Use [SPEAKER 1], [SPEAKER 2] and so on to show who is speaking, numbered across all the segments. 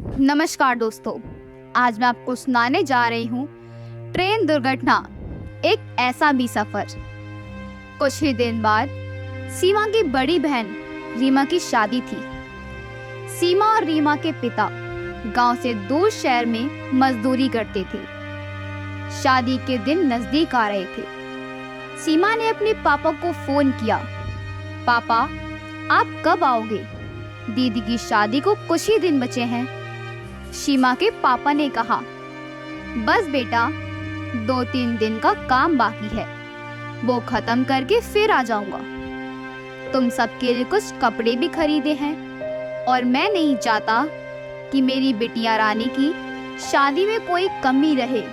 [SPEAKER 1] नमस्कार दोस्तों, आज मैं आपको सुनाने जा रही हूँ ट्रेन दुर्घटना, एक ऐसा भी सफर। कुछ ही दिन बाद सीमा की बड़ी बहन रीमा की शादी थी। सीमा और रीमा के पिता गांव से दूर शहर में मजदूरी करते थे। शादी के दिन नजदीक आ रहे थे। सीमा ने अपने पापा को फोन किया, पापा आप कब आओगे? दीदी की शादी को कुछ ही दिन बचे हैं। सीमा के पापा ने कहा, बस बेटा 2-3 दिन का काम बाकी है, वो खत्म करके फिर आ जाऊंगा। तुम सबके लिए कुछ कपड़े भी खरीदे हैं और मैं नहीं चाहता कि मेरी बिटिया रानी की शादी में कोई कमी रहे,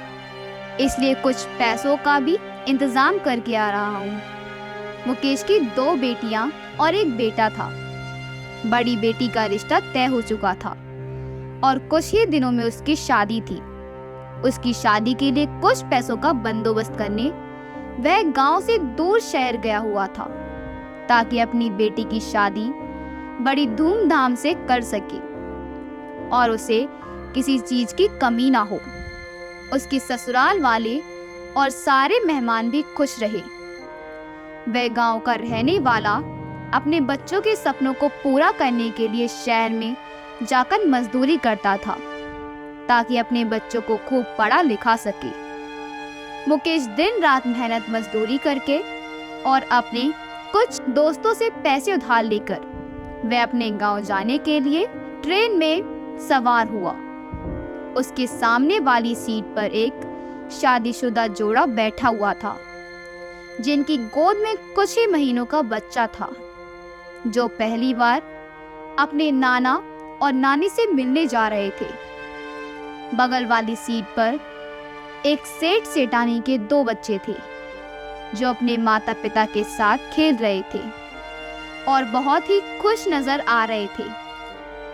[SPEAKER 1] इसलिए कुछ पैसों का भी इंतजाम करके आ रहा हूँ। मुकेश की 2 बेटियां और एक बेटा था। बड़ी बेटी का रिश्ता तय हो चुका था और कुछ ही दिनों में उसकी शादी थी। उसकी शादी के लिए कुछ पैसों का बंदोबस्त करने वह गांव से दूर शहर गया हुआ था, ताकि अपनी बेटी की शादी बड़ी धूमधाम से कर सके और उसे किसी चीज की कमी ना हो। उसके ससुराल वाले और सारे मेहमान भी खुश रहे। वह गांव का रहने वाला अपने बच्चों के सपनों को पूरा करने के लिए शहर में जाकर मजदूरी करता था, ताकि अपने बच्चों को खूब पढ़ा लिखा सके। मुकेश दिन रात मेहनत मजदूरी करके और अपने कुछ दोस्तों से पैसे उधार लेकर वह अपने गांव जाने के लिए ट्रेन में सवार हुआ। उसके सामने वाली सीट पर एक शादीशुदा जोड़ा बैठा हुआ था, जिनकी गोद में कुछ ही महीनों का बच्चा था, जो पहली बार अपने नाना और नानी से मिलने जा रहे थे। बगल वाली सीट पर एक सेठ सेठानी के 2 बच्चे थे, जो अपने माता पिता के साथ खेल रहे थे और बहुत ही खुश नजर आ रहे थे,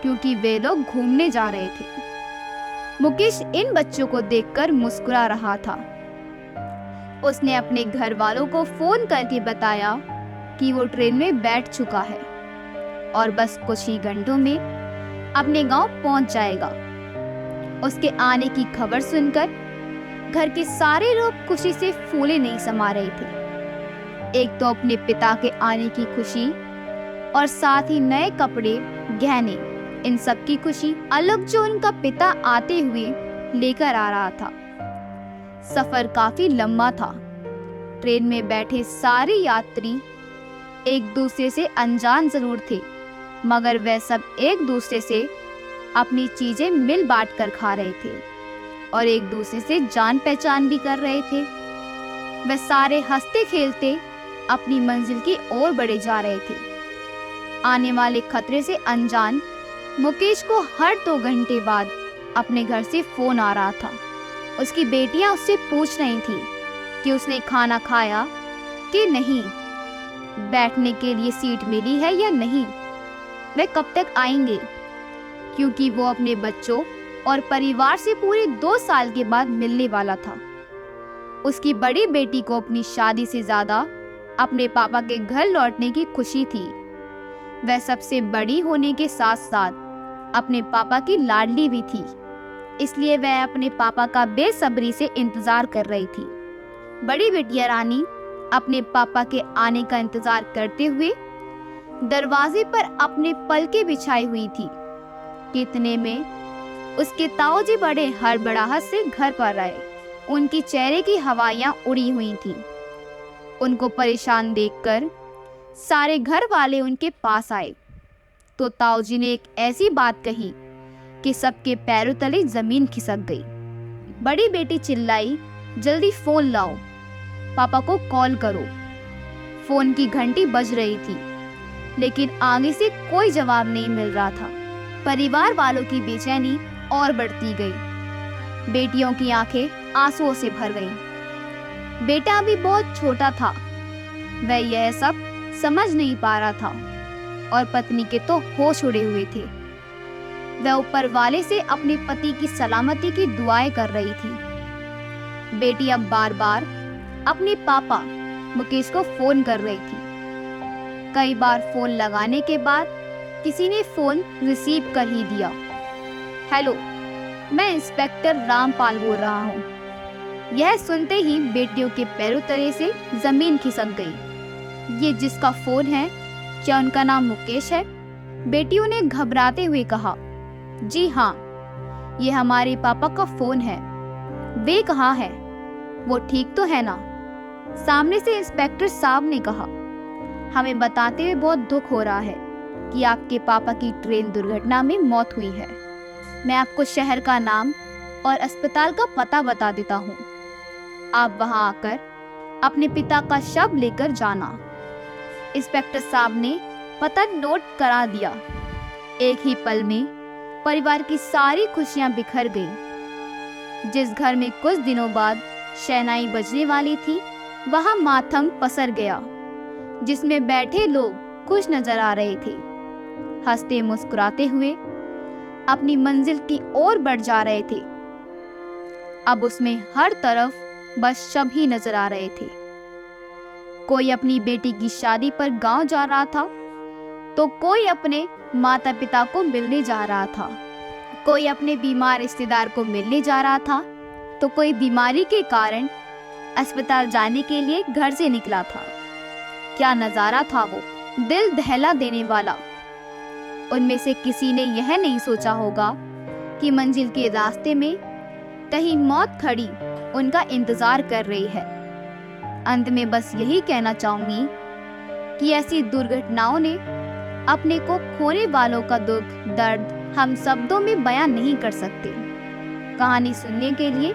[SPEAKER 1] क्योंकि वे लोग घूमने जा रहे थे। मुकेश इन बच्चों को देखकर मुस्कुरा रहा था। उसने अपने घर वालों को फोन करके बताया कि वो ट्रेन में बैठ चुका है और बस कुछ ही घंटों में अपने गांव पहुंच जाएगा। उसके आने की खबर सुनकर घर के सारे लोग खुशी से फूले नहीं समा रहे थे। एक तो अपने पिता के आने की खुशी और साथ ही नए कपड़े, गहने, इन सब की खुशी अलग जो उनका पिता आते हुए लेकर आ रहा था। सफर काफी लंबा था। ट्रेन में बैठे सारे यात्री एक दूसरे से अनजान जरूर थे, मगर वह सब एक दूसरे से अपनी चीजें मिल बांट कर खा रहे थे और एक दूसरे से जान पहचान भी कर रहे थे। वह सारे हंसते खेलते अपनी मंजिल की ओर बढ़े जा रहे थे। आने वाले खतरे से अनजान मुकेश को हर 2 घंटे बाद अपने घर से फोन आ रहा था। उसकी बेटियां उससे पूछ रही थी कि उसने खाना खाया कि नहीं, बैठने के लिए सीट मिली है या नहीं, वे कब तक आएंगे, क्योंकि वो अपने बच्चों और परिवार से पूरे 2 साल के बाद मिलने वाला था। उसकी बड़ी बेटी को अपनी शादी से ज्यादा अपने पापा के घर लौटने की खुशी थी। वह सबसे बड़ी होने के साथ साथ अपने पापा की लाडली भी थी, इसलिए वह अपने पापा का बेसब्री से इंतजार कर रही थी। बड़ी बेटिया रानी अपने पापा के आने का इंतजार करते हुए दरवाजे पर अपने पलके बिछाई हुई थी कि इतने में उसके ताऊजी बड़े हड़बड़ाहट से घर पर आए। उनकी चेहरे की हवाइयां उड़ी हुई थीं। उनको परेशान देखकर सारे घर वाले उनके पास आए तो ताऊजी ने एक ऐसी बात कही कि सबके पैरों तले जमीन खिसक गई। बड़ी बेटी चिल्लाई, जल्दी फोन लाओ, पापा को कॉल करो। फोन की घंटी बज रही थी, लेकिन आगे से कोई जवाब नहीं मिल रहा था। परिवार वालों की बेचैनी और बढ़ती गई। बेटियों की आंखें आंसुओं से भर गईं। बेटा अभी बहुत छोटा था, वह यह सब समझ नहीं पा रहा था और पत्नी के तो होश उड़े हुए थे। वह ऊपर वाले से अपने पति की सलामती की दुआएं कर रही थी। बेटी अब बार बार अपने पापा मुकेश को फोन कर रही थी। कई बार फोन लगाने के बाद किसी ने फोन रिसीव कर ही दिया। हेलो, मैं इंस्पेक्टर रामपाल बोल रहा हूँ। यह सुनते ही बेटियों के पैरों तले से जमीन खिसक गई। ये जिसका फोन है, क्या उनका नाम मुकेश है? बेटियों ने घबराते हुए कहा। जी हाँ, ये हमारे पापा का फोन है। वे कहाँ है? वो ठीक तो है ना? सामने से इंस्पेक्टर साहब ने कहा। हमें बताते हुए बहुत दुख हो रहा है कि आपके पापा की ट्रेन दुर्घटना में मौत हुई है। मैं आपको शहर का नाम और अस्पताल का पता बता देता हूँ। आप वहां आकर अपने पिता का शव लेकर जाना। इंस्पेक्टर साहब ने पता नोट करा दिया। एक ही पल में परिवार की सारी खुशियां बिखर गईं। जिस घर में कुछ दिनों बाद शहनाई बजने वाली थी, वहां मातम पसर गया। जिसमें बैठे लोग खुश नजर आ रहे थे, हंसते मुस्कुराते हुए अपनी मंजिल की ओर बढ़ जा रहे थे। अब उसमें हर तरफ बस शव ही नजर आ रहे थे। कोई अपनी बेटी की शादी पर गांव जा रहा था, तो कोई अपने माता पिता को मिलने जा रहा था। कोई अपने बीमार रिश्तेदार को मिलने जा रहा था, तो कोई बीमारी के कारण अस्पताल जाने के लिए घर से निकला था। क्या नजारा था वो, दिल दहला देने वाला। उनमें से किसी ने यह नहीं सोचा होगा कि मंजिल के रास्ते में कहीं मौत खड़ी उनका इंतजार कर रही है। अंत में बस यही कहना चाहूंगी कि ऐसी दुर्घटनाओं ने अपने को खोने वालों का दुख दर्द हम शब्दों में बयान नहीं कर सकते। कहानी सुनने के लिए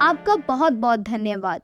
[SPEAKER 1] आपका बहुत बहुत धन्यवाद।